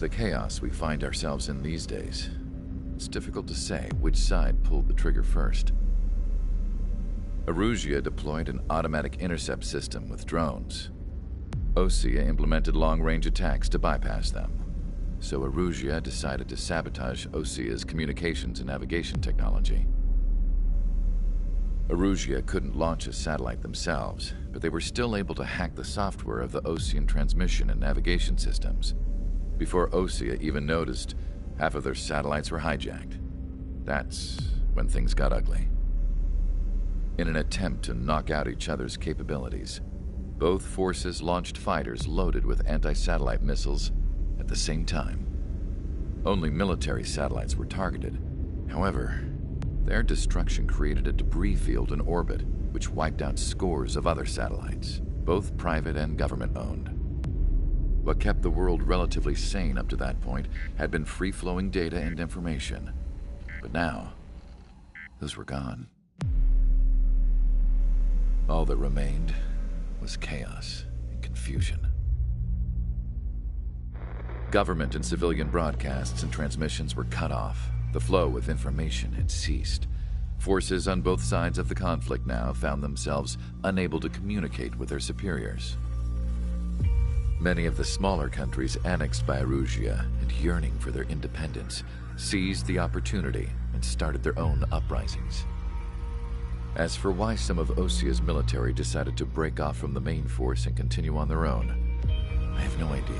The chaos we find ourselves in these days, it's difficult to say which side pulled the trigger first. Erusia deployed an automatic intercept system with drones. Osea implemented long-range attacks to bypass them. So Erusia decided to sabotage Osea's communications and navigation technology. Erusia couldn't launch a satellite themselves, but they were still able to hack the software of the Osean transmission and navigation systems. Before Osea even noticed, half of their satellites were hijacked. That's when things got ugly. In an attempt to knock out each other's capabilities, both forces launched fighters loaded with anti-satellite missiles at the same time. Only military satellites were targeted. However, their destruction created a debris field in orbit, which wiped out scores of other satellites, both private and government-owned. What kept the world relatively sane up to that point had been free-flowing data and information. But now, those were gone. All that remained was chaos and confusion. Government and civilian broadcasts and transmissions were cut off. The flow of information had ceased. Forces on both sides of the conflict now found themselves unable to communicate with their superiors. Many of the smaller countries annexed by Erusia and yearning for their independence seized the opportunity and started their own uprisings. As for why some of Osea's military decided to break off from the main force and continue on their own, I have no idea.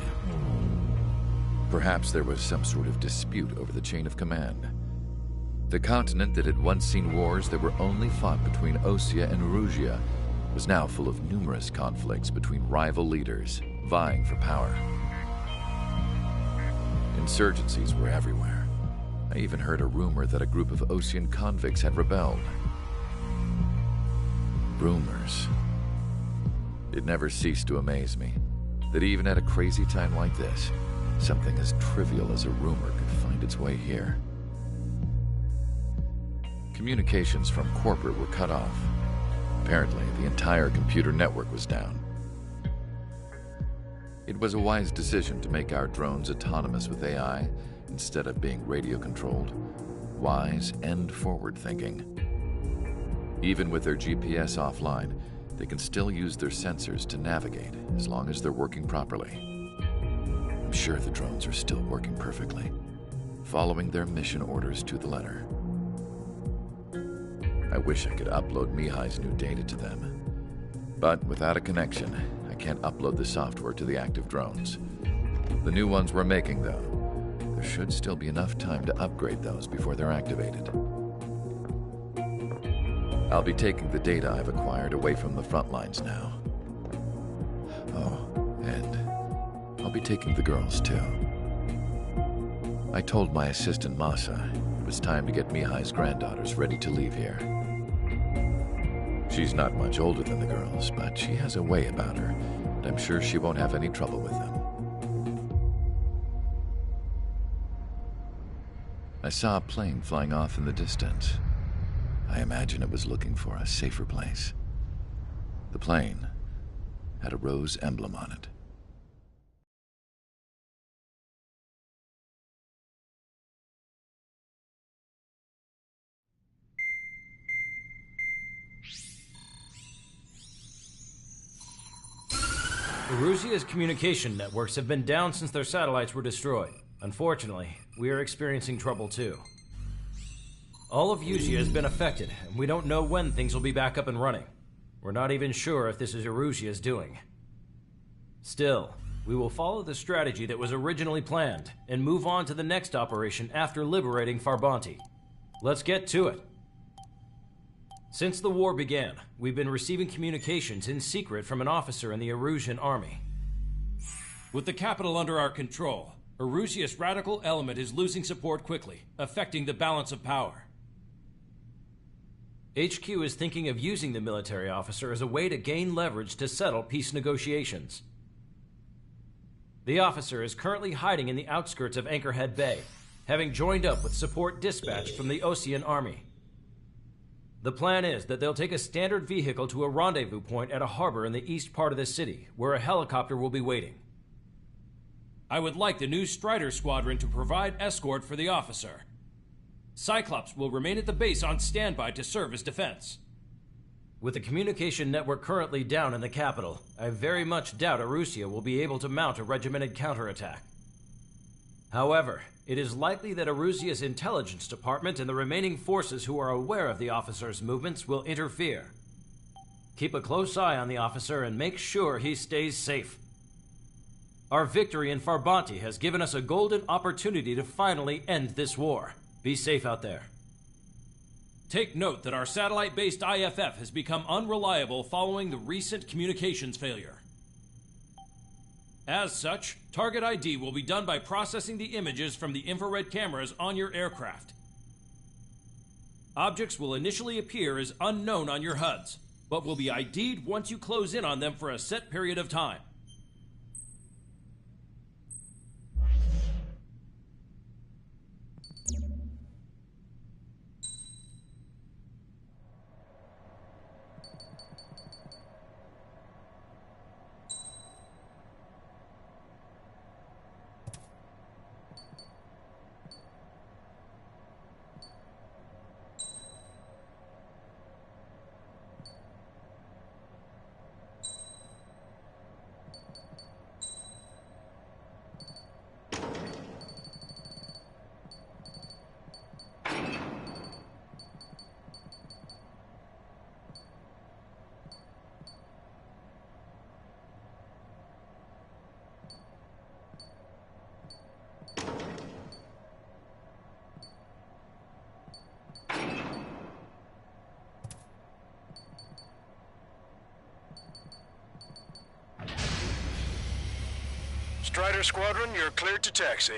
Perhaps there was some sort of dispute over the chain of command. The continent that had once seen wars that were only fought between Osea and Erusia was now full of numerous conflicts between rival leaders vying for power. Insurgencies were everywhere. I even heard a rumor that a group of Osean convicts had rebelled. Rumors. It never ceased to amaze me that even at a crazy time like this, something as trivial as a rumor could find its way here. Communications from corporate were cut off. Apparently, the entire computer network was down. It was a wise decision to make our drones autonomous with AI instead of being radio-controlled. Wise and forward-thinking. Even with their GPS offline, they can still use their sensors to navigate as long as they're working properly. I'm sure the drones are still working perfectly, following their mission orders to the letter. I wish I could upload Mihai's new data to them. But without a connection, I can't upload the software to the active drones. The new ones we're making, though, there should still be enough time to upgrade those before they're activated. I'll be taking the data I've acquired away from the front lines now. Oh, and I'll be taking the girls, too. I told my assistant Masa it was time to get Mihai's granddaughters ready to leave here. She's not much older than the girls, but she has a way about her, and I'm sure she won't have any trouble with them. I saw a plane flying off in the distance. I imagine it was looking for a safer place. The plane had a rose emblem on it. Erusia's communication networks have been down since their satellites were destroyed. Unfortunately, we are experiencing trouble too. All of Erusia has been affected, and we don't know when things will be back up and running. We're not even sure if this is Erusia's doing. Still, we will follow the strategy that was originally planned, and move on to the next operation after liberating Farbanti. Let's get to it. Since the war began, we've been receiving communications in secret from an officer in the Erusian army. With the capital under our control, Erusia's radical element is losing support quickly, affecting the balance of power. HQ is thinking of using the military officer as a way to gain leverage to settle peace negotiations. The officer is currently hiding in the outskirts of Anchorhead Bay, having joined up with support dispatched from the Osean army. The plan is that they'll take a standard vehicle to a rendezvous point at a harbor in the east part of the city, where a helicopter will be waiting. I would like the new Strider Squadron to provide escort for the officer. Cyclops will remain at the base on standby to serve as defense. With the communication network currently down in the capital, I very much doubt Arusea will be able to mount a regimented counterattack. However, it is likely that Arusea's intelligence department and the remaining forces who are aware of the officer's movements will interfere. Keep a close eye on the officer and make sure he stays safe. Our victory in Farbanti has given us a golden opportunity to finally end this war. Be safe out there. Take note that our satellite-based IFF has become unreliable following the recent communications failure. As such, target ID will be done by processing the images from the infrared cameras on your aircraft. Objects will initially appear as unknown on your HUDs, but will be ID'd once you close in on them for a set period of time. Strider Squadron, you're cleared to taxi.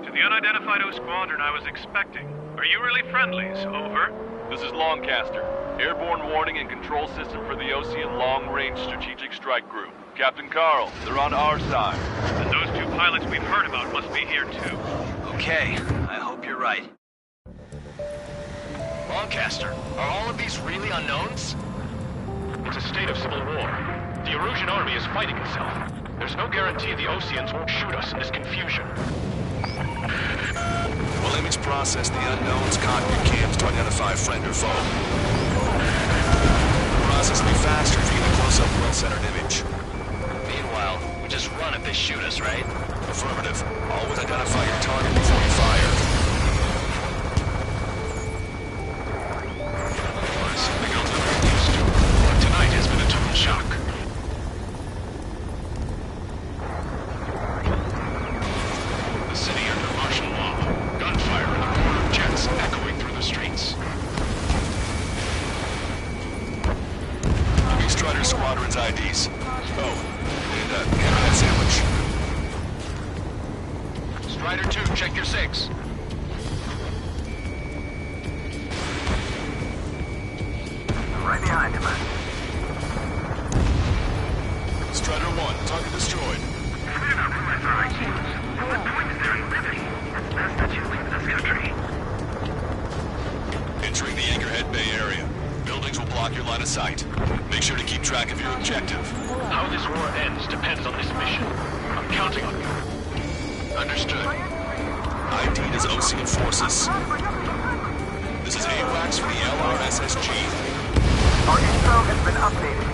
To the unidentified O Squadron I was expecting. Are you really friendlies? Over. This is Longcaster. Airborne warning and control system for the Ocean Long-Range Strategic Strike Group. Captain Carl, they're on our side. And those two pilots we've heard about must be here too. Okay, I hope you're right. Longcaster, are all of these really unknowns? It's a state of civil war. The Erusian army is fighting itself. There's no guarantee the Oceans won't shoot us in this confusion. We'll image process the unknown's cockpit cams to identify friend or foe. The process will be faster if you get a close-up, well-centered image. Meanwhile, we just run if they shoot us, right? Affirmative. Always identify your target before you fire. Well, it's something I'll never get used to. But tonight has been a total shock. The city under martial law. Gunfire and the roar of jets echoing through the streets. Give me Strider Squadron's IDs. Oh, and hand me that sandwich. Strider 2, check your 6. Right behind him. Strider 1, target destroyed. We're not realize our IQs. What point is there in living? It's best that you leave this country. Entering the Anchorhead Bay area. Buildings will block your line of sight. Make sure to keep track of your objective. How this war ends depends on this mission. I'm counting on you. Understood. ID'd as Ocean forces. This is AWACS for the LRSSG. Our info has been updated.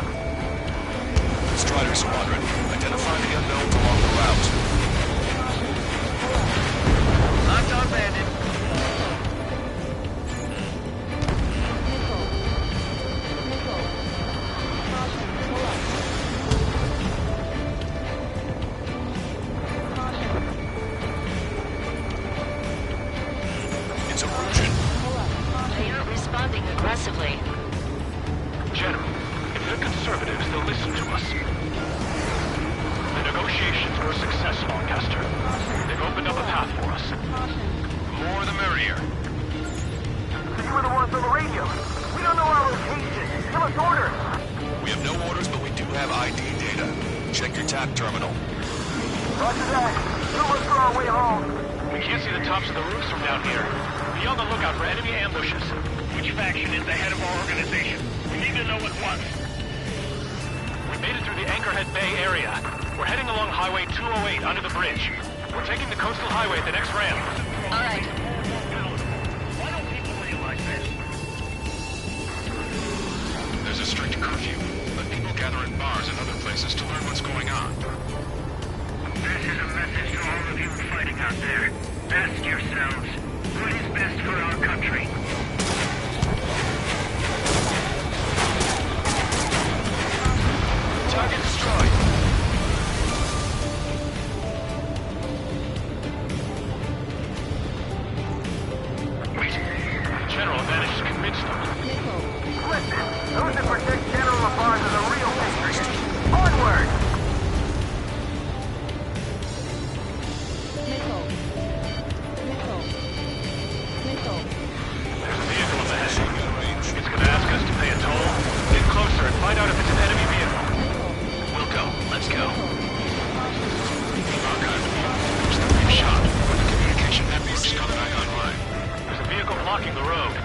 Strider Squadron, identify the unknowns along the route. Locked on bandit. It's Erusian. They aren't responding aggressively. General, if they're conservatives, they'll listen to us. The negotiations were a success, Lancaster. They've opened up a path for us. The more us on the radio. We don't know our location. Give us orders. We have no orders, but we do have ID data. Check your TAP terminal. Roger that. We'll look for our way home. We can't see the tops of the roofs from down here. Be on the lookout for enemy ambushes. Which faction is the head of our organization? We need to know at once. We made it through the Anchorhead Bay area. We're heading along Highway 208 under the bridge. We're taking the coastal highway at the next ramp. All right. Why don't people realize this? There's a strict curfew, but people gather in bars and other places to learn what's going on. This is a message to all of you fighting out there. Ask yourselves, what is best for our country? Target destroyed. General managed to convince them. Listen, those that protect General LaFarge are the real patriots. Onward! There's a vehicle in the head. It's going to ask us to pay a toll. Get closer and find out if it's an enemy vehicle. We'll go. Let's go. Archive. It's the brief shot. When the communication networks come back online. There's a vehicle blocking the road.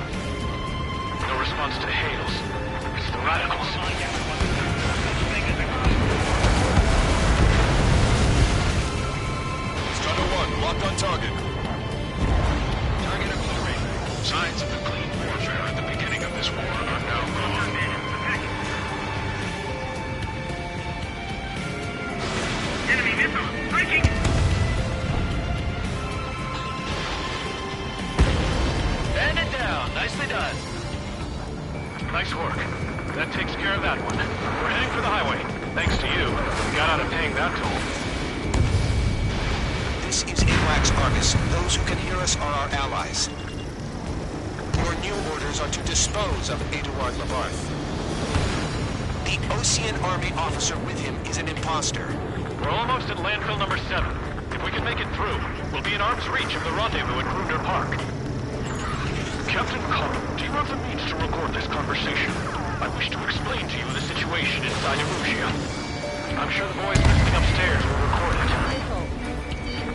No response to hails. It's the radicals. Strider 1, locked on target. Target obliterated. Signs of the clean warfare at the beginning of this war are now gone. Enemy missile! Breaking! Bandit down. Nicely done. Nice work. That takes care of that one. We're heading for the highway. Thanks to you. We got out of paying that toll. This is AWACS Argus. Those who can hear us are our allies. Your new orders are to dispose of Eduard Labarth. The Ocean Army officer with him is an imposter. We're almost at landfill number 7. If we can make it through, we'll be in arm's reach of the rendezvous at Gruner Park. Captain Cobb, do you have the means to record this conversation? I wish to explain to you the situation inside Erusia. I'm sure the boys listening upstairs will record it.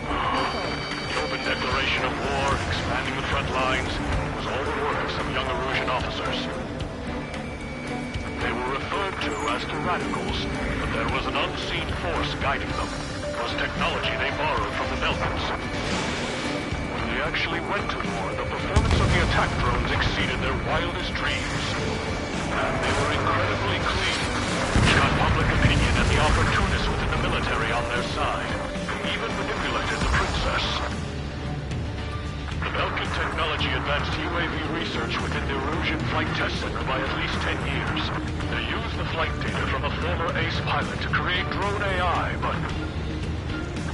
The open declaration of war, expanding the front lines, was all the work of some young Erusian officers. They were referred to as the radicals, but there was an unseen force guiding them. It was technology they borrowed from the Belgians. When they actually went to war, the performance of the attack drones exceeded their wildest dreams. And they were incredibly clean, which got public opinion and the opportunists within the military on their side. They even manipulated the princess. The Belgian technology advanced UAV research within the Erusian Flight Test Center by at least 10 years. They used the flight data from a former ace pilot to create drone AI, but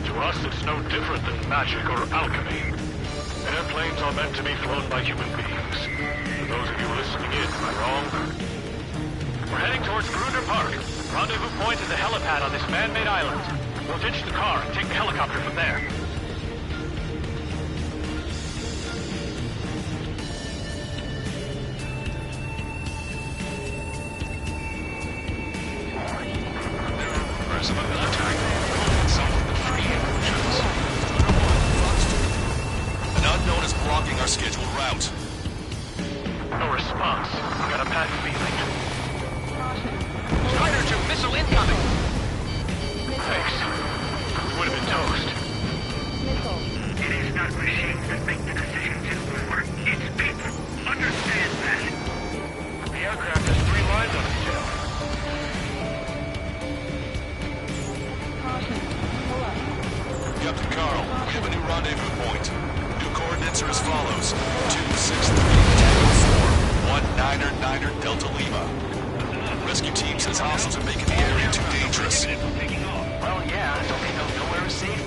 to us it's no different than magic or alchemy. Airplanes are meant to be flown by human beings. For those of you listening in, am I wrong? We're heading towards Gruner Park. Rendezvous point is a helipad on this man-made island. We'll ditch the car and take the helicopter from there. Of a military some of the free incursions. An unknown is blocking our scheduled route. No response. Got a bad feeling. Strider 2, missile incoming. Thanks. We would have been toast. It is not machines that make the decisions in war. It's people. Understand that. The aircraft has 3 lines on its tail. Captain Carl, we have a new rendezvous point. New coordinates are as follows. 263 Tango 4, 19 Delta Lima. Rescue team says hostiles are making the area too dangerous. Well, yeah, don't they know nowhere is safe?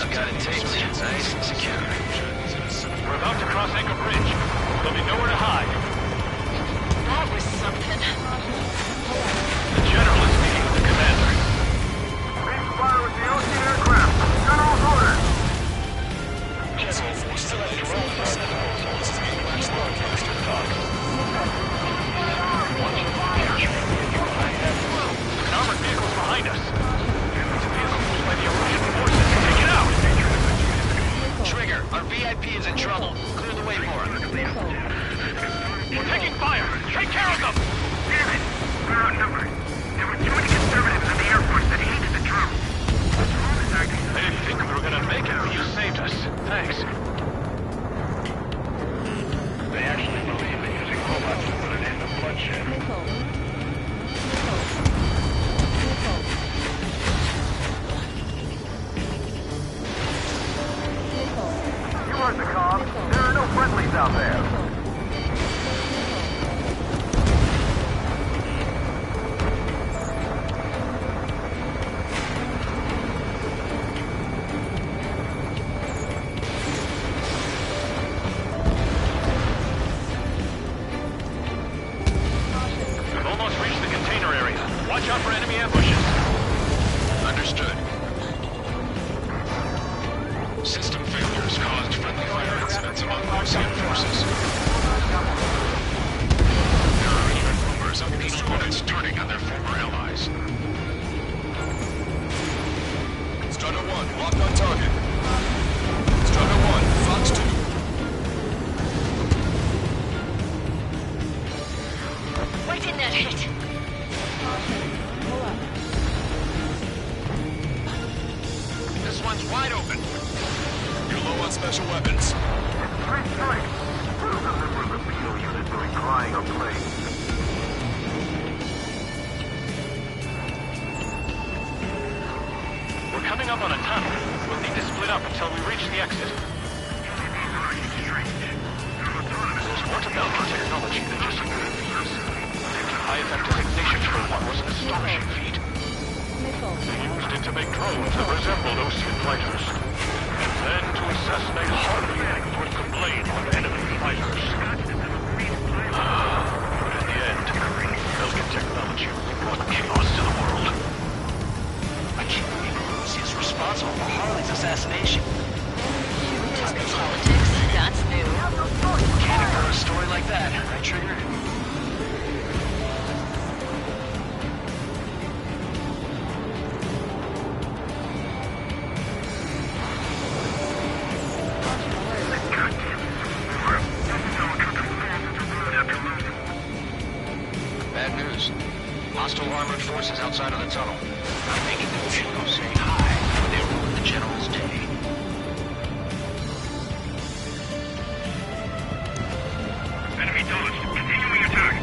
Just got it taped. Nice and secure. We're about to cross Anchor Bridge. There'll be nowhere to hide. That was something. The General is speaking with the commander. Being spotted with the OC aircraft. General's orders. General, we still have control of the Sentinel. This is the English broadcaster talk. An armored vehicle's behind us. It's a vehicle used by the Erusian forces. Take it out! Trigger, our VIP is in trouble. Clear the way for him. We're taking fire! Take care of them! Damn it! We're outnumbered. There were too many conservatives in the Air Force that hated the drone. They didn't think we were gonna make it, but you saved us. Thanks. They actually believe that using robots will put an end to bloodshed. You heard the comm. There are no friendlies out there. We've almost reached the container area. Watch out for enemy ambushes. Understood. System failures caused friendly fire incidents among Ocean forces. There are even rumors of enemy units turning on their former allies. Strider 1, locked on target. Strider 1, Fox 2. Why didn't that hit? This one's wide open. You're low on special weapons. Great strike. Who's a member of the PO unit doing crying or play? We're coming up on a tunnel. We'll need to split up until we reach the exit. There's more to Belkin technology than just movies. Taking high-effect designation for one was an astonishing feat. They used it to make drones that resembled Ocean fighters. And then to assassinate Harley who would complain on enemy fighters. But in the end, Belkin technology brought chaos to the world. I can't believe Rusi is responsible for Harley's assassination. Talking politics? That's new. Can't ignore a story like that, right, Trigger? Bad news. Hostile armored forces outside of the tunnel. I'm thinking that we should go say hi. They ruined the General's day. Enemy dodged. Continuing attack.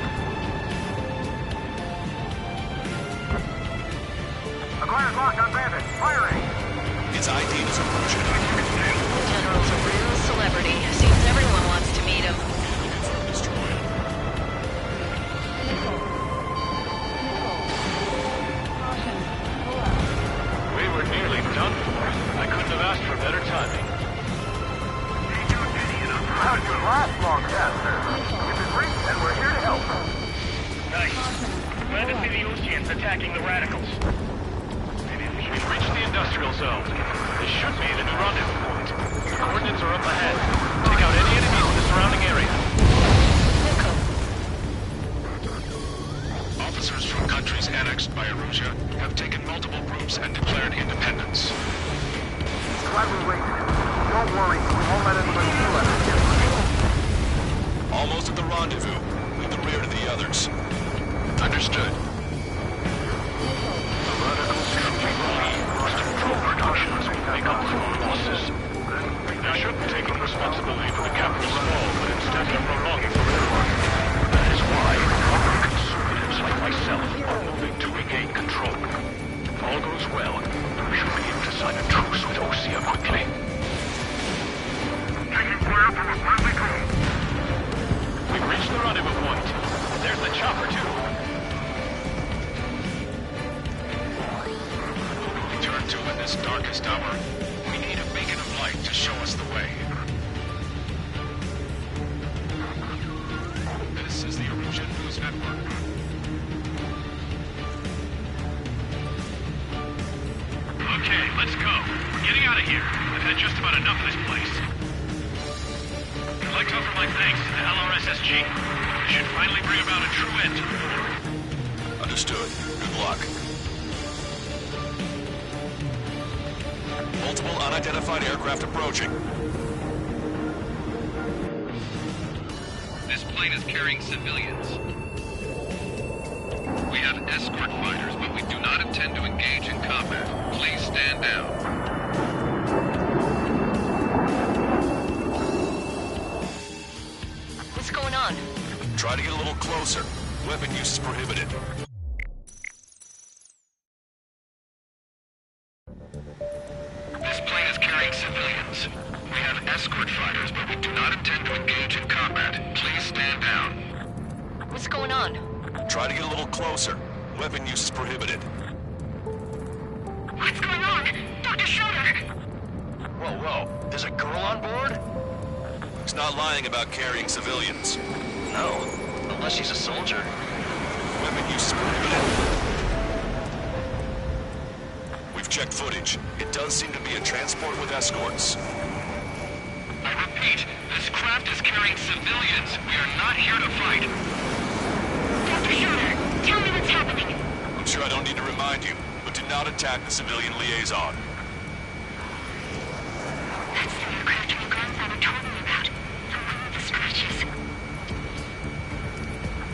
Acquired lock on bandit. Firing. Its ID is approaching. General's a real celebrity. Seems everyone wants to meet him. Destroyed. We were nearly done for. I couldn't have asked for better timing. How'd you last long, Caster? You've been great, and we're here to help. Nice. Glad to see the Oceans attacking the radicals. We've reached the industrial zone. This should be the new rendezvous point. The coordinates are up ahead. Take out any enemies in the surrounding area. Officers from countries annexed by Erusia have taken multiple groups and declared independence. Glad we waited. Don't worry, we won't let anybody kill us. Almost at the rendezvous. Lead the rear to the others. Understood. The radicals should be ready. Must improve production as we make up for our losses. They shouldn't take responsibility for the capital's fall, but instead they're prolonging the railroad. That is why proper conservatives like myself are moving to regain control. If all goes well, we should be able to sign a truce with Osea quickly. Taking fire from a friendly drone. We've reached the rendezvous point. There's the chopper, too. Who can we turn to in this darkest hour? We need a right to show us the way. This is the Erusian News Network. Okay, let's go. We're getting out of here. I've had just about enough of this place. I'd like to offer my thanks to the LRSSG. It should finally bring about a true end to the war. Understood. Good luck. Multiple unidentified aircraft approaching. This plane is carrying civilians. We have escort fighters, but we do not intend to engage in combat. Please stand down. What's going on? Try to get a little closer. Weapon use is prohibited. This plane is carrying civilians. We have escort fighters, but we do not intend to engage in combat. Please stand down. What's going on? Try to get a little closer. Weapon use is prohibited. What's going on? Dr. Schroeder! Whoa, whoa. There's a girl on board? He's not lying about carrying civilians. No, unless she's a soldier. Weapon use is prohibited. We've checked footage. It does seem to be a transport with escorts. I repeat, this craft is carrying civilians. We are not here to fight. Dr. Schroeder, tell me what's happening. I'm sure I don't need to remind you, but do not attack the civilian liaison. That's the aircraft my grandfather told me about. The one with the scratches.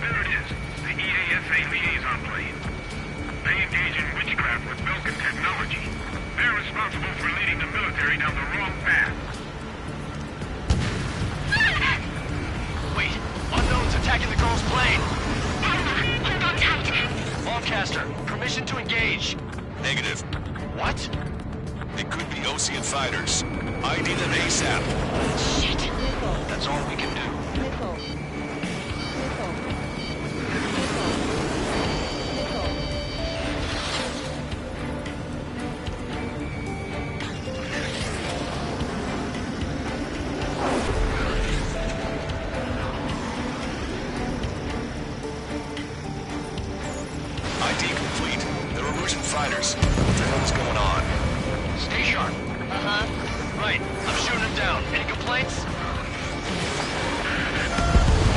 There it is. The EASA liaison plane. They engage in witchcraft with Vulcan technology. They're responsible for leading the military down the wrong path. Wait, unknown's attacking the girl's plane. Hold on tight. Longcaster, permission to engage. Negative. What? They could be Osean fighters. ID them ASAP. Shit. That's all we can do. ID complete. They're Erusian fighters. What the hell is going on? Stay sharp. Uh-huh. Right, I'm shooting him down. Any complaints?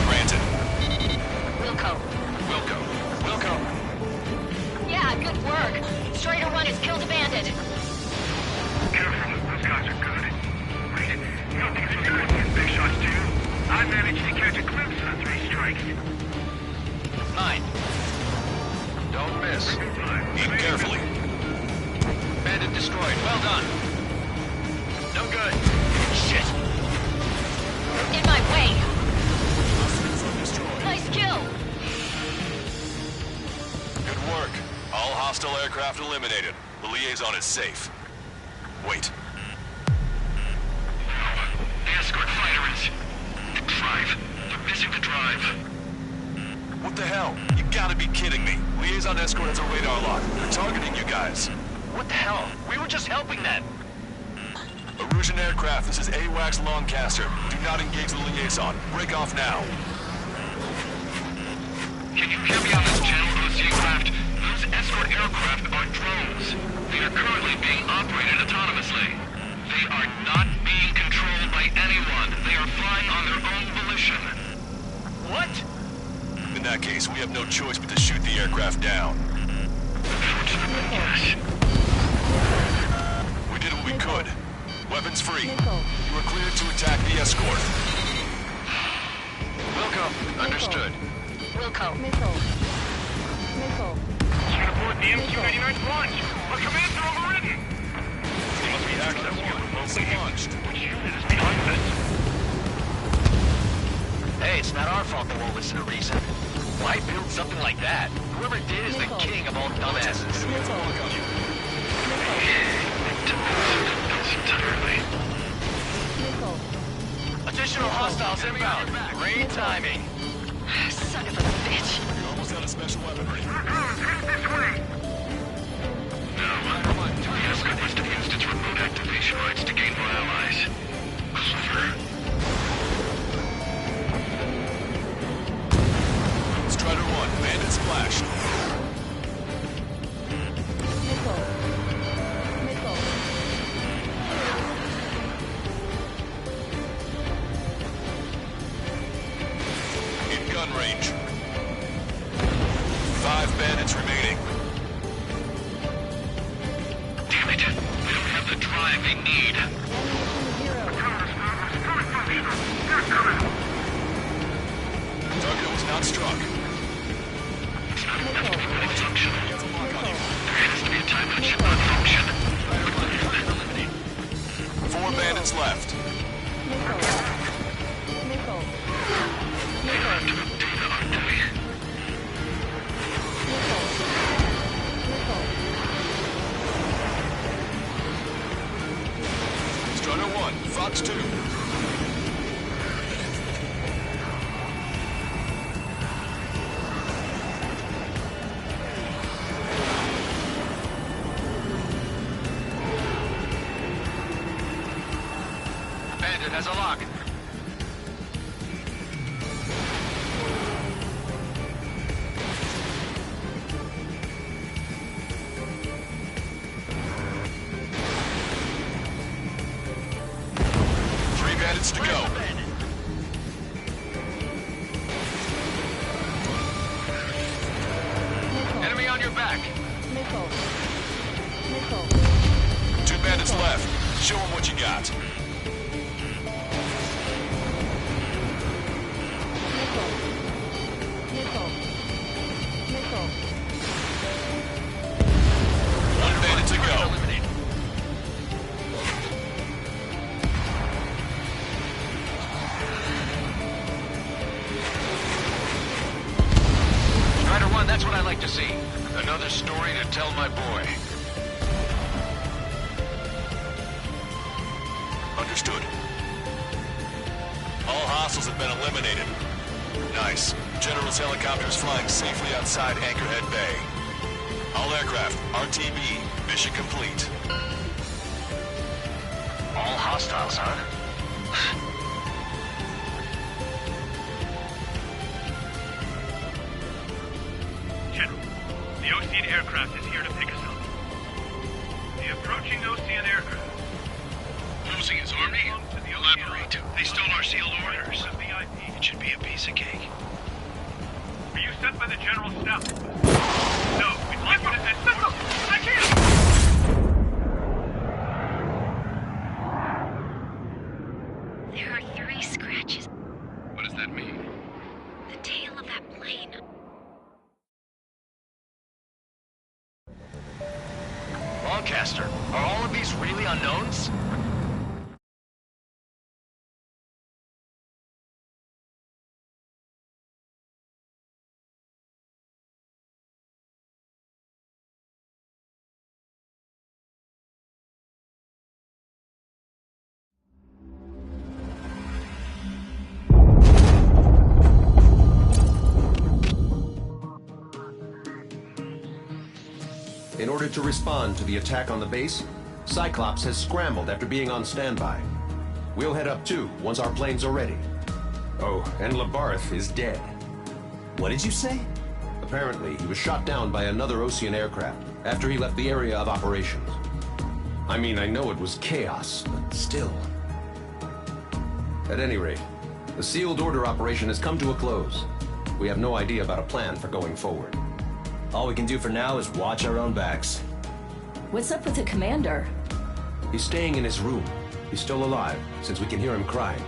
Granted. Wilco. Wilco. Yeah, good work. Straighter one has killed a bandit. Careful, those guys are good. Wait, you don't think those guys get big shots too? I managed to catch a glimpse of the 3 strikes. 9. Don't miss. Aim carefully. Bandit destroyed. Well done. No good. Shit. In my way. Nice kill. Good work. All hostile aircraft eliminated. The liaison is safe. Wait. The escort fighter is... the drive. They're missing the drive. What the hell? You gotta be kidding me. Liaison escort has a radar lock. They're targeting you guys. What the hell? We were just helping them. Erusian aircraft, this is AWACS Longcaster. Do not engage the liaison. Break off now. Can you hear me on this channel, Osean craft? Those escort aircraft are drones. They are currently being operated autonomously. They are not being controlled by anyone. They are flying on their own volition. What? In that case, we have no choice but to shoot the aircraft down. Yes. We did what we could. Weapons free. You are cleared to attack the escort. Wilco. Understood. Wilco. Should aboard the MQ-99's launch. Our commands are overridden. They must be accessed remotely launched. Which unit is behind this? Hey, it's not our fault they won't listen to reason. Why build something like that? Whoever did is the king of all dumbasses. Additional hostiles inbound. Great timing. Son of a bitch. We almost had a special weaponry. Head this way. No. The escort must have used its remote activation rights to gain more allies. need. Target was not struck. It's not enough to put it functional. There has to be a time when it should not function. 4 bandits left. They don't have enough data, aren't they? Strutter 1, Fox 2. Bandit has a lock. Bandits to go. Enemy on your back. 2 bandits left. Show them what you got. One bandit to go. That's what I like to see. Another story to tell my boy. Understood. All hostiles have been eliminated. Nice. General's helicopter is flying safely outside Anchorhead Bay. All aircraft, RTB, mission complete. All hostiles, huh? The Ocean aircraft is here to pick us up. The approaching Ocean aircraft. Losing his army? Elaborate. They stole our sealed orders. It should be a piece of cake. Were you sent by the General Staff? No, we'd like you to send... I can't! There are 3 scratches. What does that mean? The tail of that plane. Lancaster, are all of these really unknowns? In order to respond to the attack on the base, Cyclops has scrambled after being on standby. We'll head up too, once our planes are ready. Oh, and Labarth is dead. What did you say? Apparently, he was shot down by another Ocean aircraft after he left the area of operations. I mean, I know it was chaos, but still. At any rate, the sealed order operation has come to a close. We have no idea about a plan for going forward. All we can do for now is watch our own backs. What's up with the commander? He's staying in his room. He's still alive, since we can hear him crying.